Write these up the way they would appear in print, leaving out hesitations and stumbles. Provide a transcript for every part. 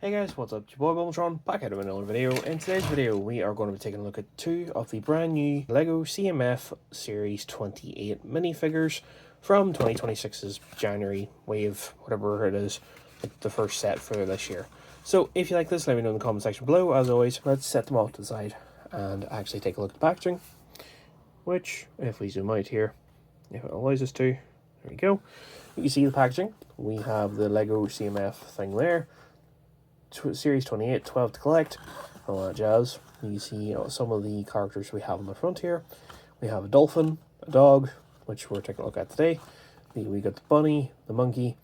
Hey guys, what's up? It's your boy Pt1 back out of another video. In today's video, we are going to be taking a look at two of the brand new LEGO CMF Series 28 minifigures from 2026's January wave, whatever it is, the first set for this year. So if you like this, let me know in the comment section below. As always, let's set them off to the side and actually take a look at the packaging, which, if we zoom out here, if it allows us to, there we go. You can see the packaging. We have the LEGO CMF thing there. Series 28, 12 to collect, all that jazz. You can see some of the characters we have on the front here. We have a dolphin, a dog, which we're taking a look at today. We got the bunny, the monkey,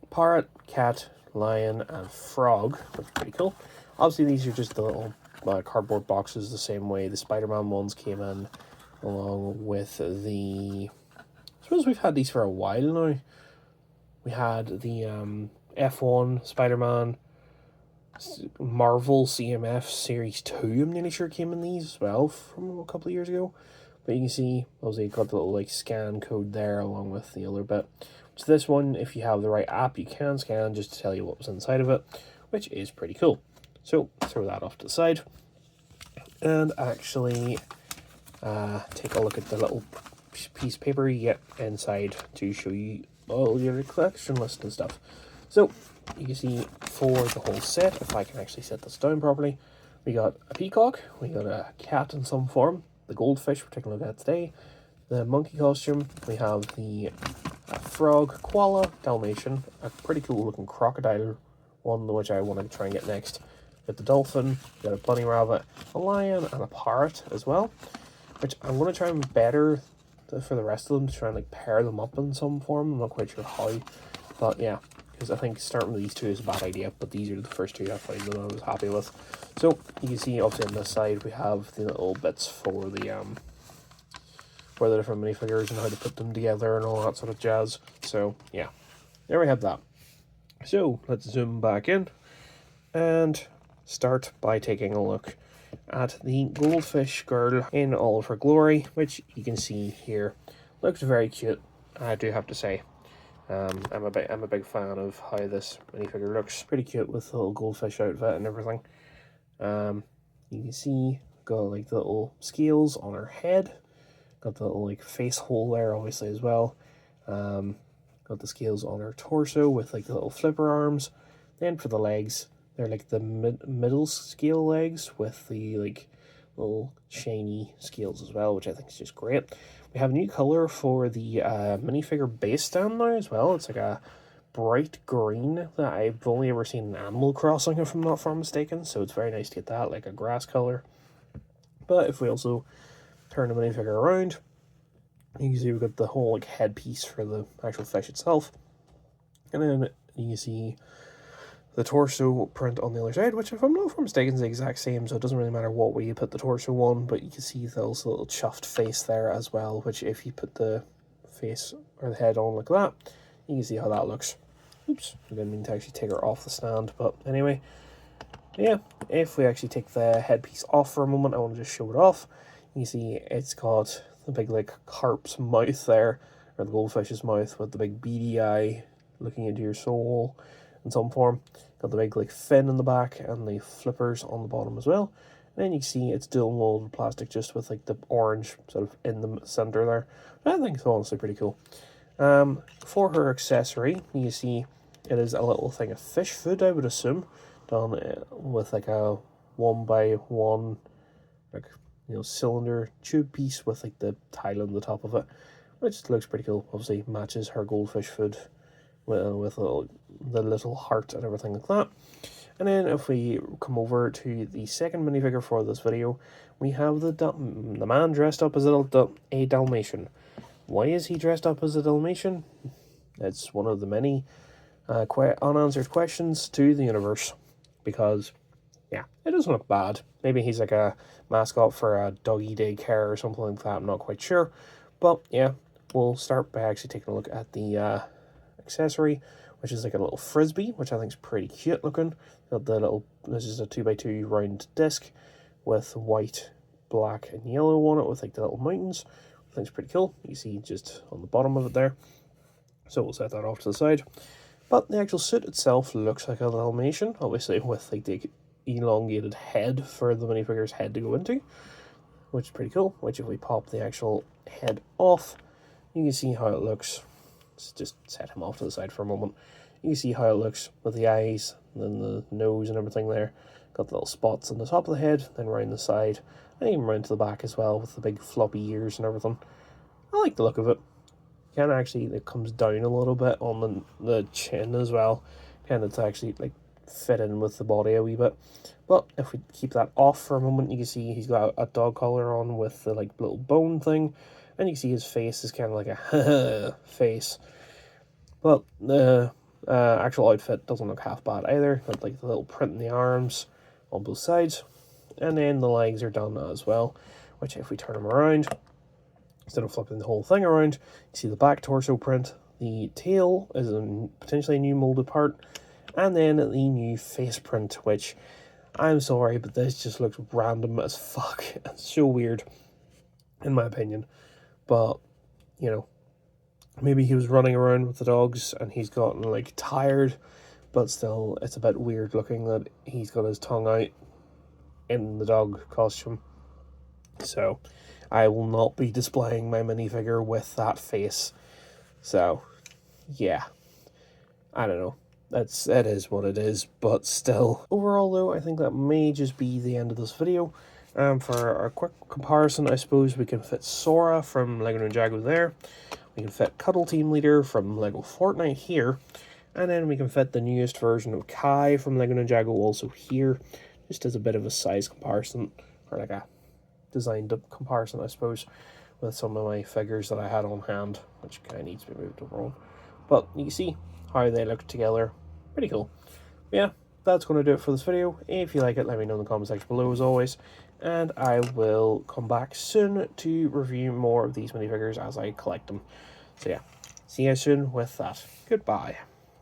parrot, cat, lion, and frog, which is pretty cool. Obviously, these are just the little cardboard boxes, the same way the Spider-Man ones came in, along with the... I suppose we've had these for a while now. We had the F1 Spider-Man, Marvel CMF Series 2, I'm nearly sure came in these as well from a couple of years ago. But you can see, obviously, got the little scan code there along with the other bit. So this one, if you have the right app, you can scan just to tell you what was inside of it, which is pretty cool. So throw that off to the side and actually take a look at the little piece of paper you get inside to show you all your collection list and stuff. So you can see for the whole set, if I can actually set this down properly, we got a peacock, we got a cat in some form, the goldfish we're taking a look at today, the monkey costume, we have the frog, koala, Dalmatian, a pretty cool looking crocodile one, which I want to try and get next, with the dolphin, we got a bunny rabbit, a lion, and a parrot as well, which I'm going to try and better for the rest of them to try and pair them up in some form. I'm not quite sure how, but yeah. Because I think starting with these two is a bad idea, but these are the first two I found that I was happy with. So you can see obviously on this side we have the little bits for the different minifigures and how to put them together and all that sort of jazz. So yeah, there we have that. So let's zoom back in and start by taking a look at the Goldfish girl in all of her glory, which you can see here. Looks very cute, I do have to say. I'm a big fan of how this minifigure looks. Pretty cute with the little goldfish outfit and everything. You can see got the little scales on her head. Got the little face hole there obviously as well. Got the scales on her torso with the little flipper arms. Then for the legs, they're the middle scale legs with the little shiny scales as well, which I think is just great. We have a new color for the minifigure base stand now as well. It's a bright green that I've only ever seen in Animal Crossing, if I'm not mistaken. So it's very nice to get that, like a grass color. But if we also turn the minifigure around, you can see we've got the whole headpiece for the actual fish itself. And then you can see the torso print on the other side, which if I'm not mistaken is the exact same, so it doesn't really matter what way you put the torso on, but you can see the little chuffed face there as well, which if you put the face or the head on like that, you can see how that looks. Oops, I didn't mean to actually take her off the stand, but anyway, yeah, if we actually take the headpiece off for a moment, I want to just show it off. You can see it's got the big carp's mouth there, or the goldfish's mouth with the big beady eye looking into your soul in some form. Got the big fin in the back and the flippers on the bottom as well. And then you can see it's dual molded plastic just with the orange sort of in the center there. I think it's honestly pretty cool. For her accessory, you can see it is a little thing of fish food, I would assume, done with a 1x1 cylinder tube piece with the tile on the top of it, which looks pretty cool. Obviously matches her goldfish food with the little heart and everything like that. And then if we come over to the second minifigure for this video, we have the man dressed up as a Dalmatian. Why is he dressed up as a Dalmatian? It's one of the many unanswered questions to the universe, because yeah, it doesn't look bad. Maybe he's a mascot for a doggy daycare or something like that, I'm not quite sure. But yeah, we'll start by actually taking a look at the accessory, which is a little frisbee, which I think is pretty cute looking. Got the this is a 2x2 round disc with white, black, and yellow on it with the little mountains. I think it's pretty cool. You see just on the bottom of it there. So we'll set that off to the side. But the actual suit itself looks like a Dalmatian, obviously with like the elongated head for the minifigure's head to go into, which is pretty cool. Which if we pop the actual head off, you can see how it looks. Let's just set him off to the side for a moment. You can see how it looks with the eyes, and then the nose and everything there. Got the little spots on the top of the head, then round the side, and even round to the back as well, with the big floppy ears and everything. I like the look of it. Kind of actually, it comes down a little bit on the chin as well, kind of to actually like fit in with the body a wee bit. But if we keep that off for a moment, you can see he's got a dog collar on with the like little bone thing, and you can see his face is kind of like a face. But the actual outfit doesn't look half bad either. Got like the little print in the arms on both sides, and then the legs are done as well, which if we turn them around, instead of flipping the whole thing around, you see the back torso print, the tail is potentially a new molded part, and then the new face print, which, I'm sorry, but this just looks random as fuck. It's so weird, in my opinion. But, you know, maybe he was running around with the dogs and he's gotten, like, tired, but still, it's a bit weird looking that he's got his tongue out in the dog costume. So, I will not be displaying my minifigure with that face. So, yeah. I don't know. It is what it is, but still. Overall, though, I think that may just be the end of this video. For a quick comparison, I suppose we can fit Sora from LEGO Ninjago there. We can fit Cuddle Team Leader from LEGO Fortnite here. And then we can fit the newest version of Kai from LEGO Ninjago also here. Just as a bit of a size comparison, or like a designed up comparison, I suppose, with some of my figures that I had on hand, which kind of needs to be moved over. But you can see how they look together. Pretty cool. But yeah, that's going to do it for this video. If you like it, let me know in the comment section below as always, and I will come back soon to review more of these minifigures as I collect them. So yeah, see you soon with that. Goodbye.